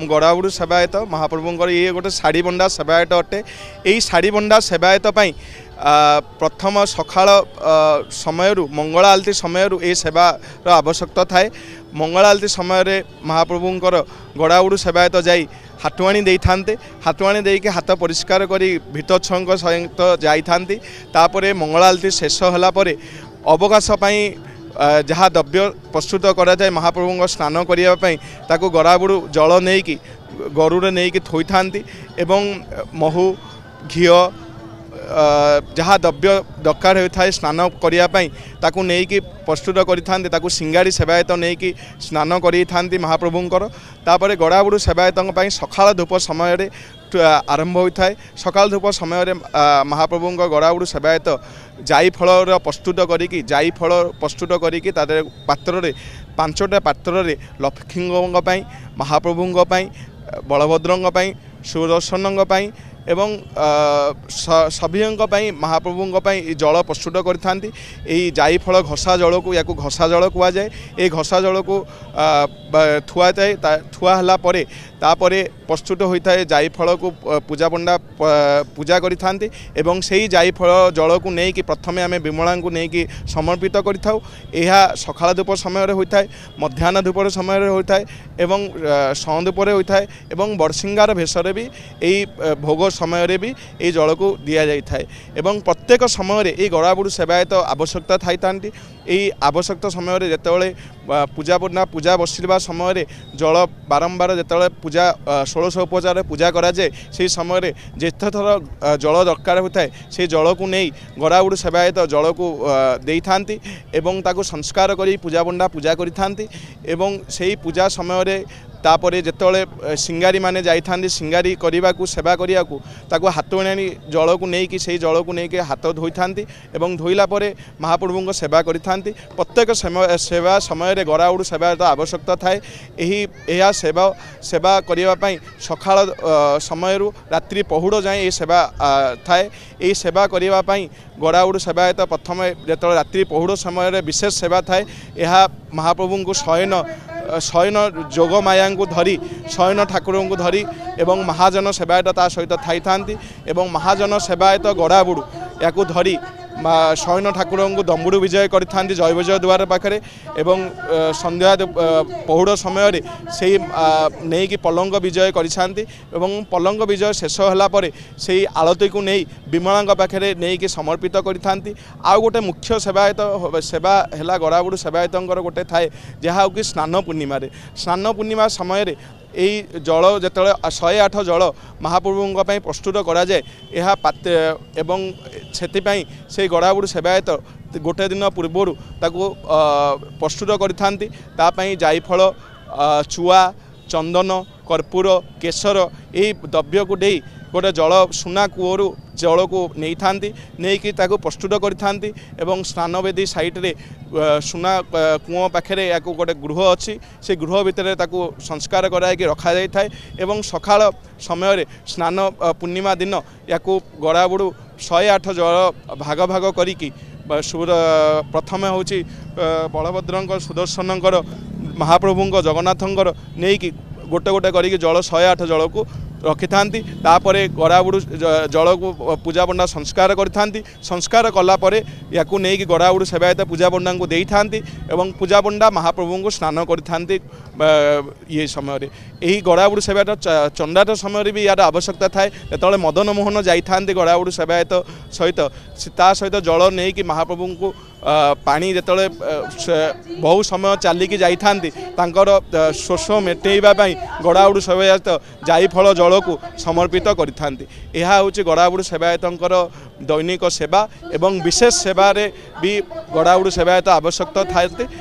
गड़ाबुड़ सेवायत महाप्रभुंर ये गोटे शाढ़ी बंडा सेवायत अटे। यही शाढ़ी बंडा सेवायत प्रथम सकाळ समय मंगल आलती समय ये सेवार आवश्यकता थाए। मंगल आलती समय महाप्रभुंर गड़ाबुड़ सेवायत जाई हाटुआणी दे था हाटुआणी देकी हाथ परिष्कार करी भितर छंक सहित जाई तापर मंगल आलती शेष होगापर अवकाश जहाँ द्रव्य प्रस्तुत करा जाए महाप्रभु स्नान करने ताकू गड़ाबुड़ जल नहीं गरुरे नहीं थोई था महू घी जहाँ द्रव्य दरकार होता है स्नान करने ताकू नहीं प्रस्तुत करी सिंगाड़ी सेवायत नहीं स्नान कर महाप्रभुंर तापर गड़ाबुड़ सेवायत सकाळ धूप समय आरंभ होता है। सकाळ धूप समय महाप्रभुंर गड़ाबुड़ सेवायत जाई फल प्रस्तुत करी जाई फल प्रस्तुत करी पात्र पांचटा पात्र लक्ष्मी महाप्रभुंर बलभद्र सुदर्शन एवं सभी महाप्रभुं जल प्रस्तुत करी जाई फल घसा जल को या घसा जल कह जाए। ये घसा जल को थुआ जाए थुआ है तापर प्रस्तुत होता है जाई फल को पूजा पंडा पूजा करी से जाई फल जल को नहीं प्रथमे आम विमला को नहीं समर्पित करिथाउ। यह सकाळ धूप समय होता है मध्याह्न धूप समय होता है संधूपर होता है एवं बड़सिंगार भेषरे भी यही भोग समय भी ये जल को दि जाए एवं प्रत्येक समय ये गड़ाबुड़ सेवायत आवश्यकता थाई। यही आवश्यकता समय जितेबाला पूजा पंडा पूजा बसवा समय जल बारंबार जितेबाला पूजा 1600 उपचार पूजा कराए से समय जिते थर जल दरकार होता है से जल को नहीं गड़ाबुड़ सेवायत जल को दे था संस्कार कर पूजा पंडा पूजा करी पूजा समय तापर जिते सिंगारी माने जाइथांती सिंगारी करने को सेवा करने को हाथ आनी जल को नहीं से जल को नहीं हाथ धोई था धोइला महाप्रभु सेवा करी प्रत्येक सेवा समय गड़ाबुड़ सेवा आवश्यकता थाए। यही सेवा सेवा करने सकाळ समय रात्रि पहुड़ जाए ये सेवा थाए। यही सेवा करने गड़ाबुड़ सेवायत प्रथम जो रात्रि पहुड़ समय विशेष सेवा थाए। यह महाप्रभु को शयन जोग माया को धरी शयन ठाकुर को धरी एवं महाजन सेवायत सहित थाई था महाजन सेवायत गड़ाबुड़ या धरी शयन ठाकुर को दम्बुड़ू विजय करी जय विजय द्वार पाखे एवं संध्या पहुड़ समय से नहीं कि पलंग विजय करी पलंग विजय शेष होगापर से आलती को नहीं विमला पाखे नहीं कि समर्पित करी आउ गोटे मुख्य सेवायत सेवा है गड़ाबुड़ सेवायत गोटे थाए जहाँ कि स्नान पूर्णिमा समय यही जल जो 108 जल महाप्रभुं प्रस्तुत कराए यह एवं से गड़ाबुड़ सेवायत गोटे दिन पूर्वर ताको प्रस्तुत करी जाइफल चुआ चंदन कर्पूर केशर यही द्रव्य को दे गोटे जल सुना कूअरु जल को नहीं था नहीं कि प्रस्तुत करी स्नान वेदी साइड्रे सुना कूह पाखे या गोटे गृह अच्छी से गृह भितर संस्कार कराई रखा जाए एवं सकाळ समय स्नान पूर्णिमा दिन या गड़ाबुड़ 108 जल भाग भाग करी प्रथम हूँ बलभद्र सुदर्शन महाप्रभुं जगन्नाथंकर नहीं कि गोटे गोटे करी जल 108 जल को रखी था गड़ाबुड़ जल को पूजा पंडा संस्कार करी संस्कार कलापर या नहीं गड़ाबुड़ सेवायत पूजा पंडा को दे था पूजा पंडा महाप्रभु को स्नान करी ये समय यही गड़ाबुड़ सेवायत चंडाट समय भी यार आवश्यकता थाए जो मदन मोहन जाइथांती गड़ाबुड़ सेवायत सहित जल नहीं कि महाप्रभु को पानी जिते बहु समय चलिकी जाइथांती शोष मेटेवाई गड़ाबुड़ सेवायत जाइफल जल को समर्पित करिथांती। यह हूँ गड़ाबुड़ सेवायतंकर दैनिक सेवा एवं विशेष सेवारे भी गड़ाबुड़ सेवायत आवश्यकता थाए।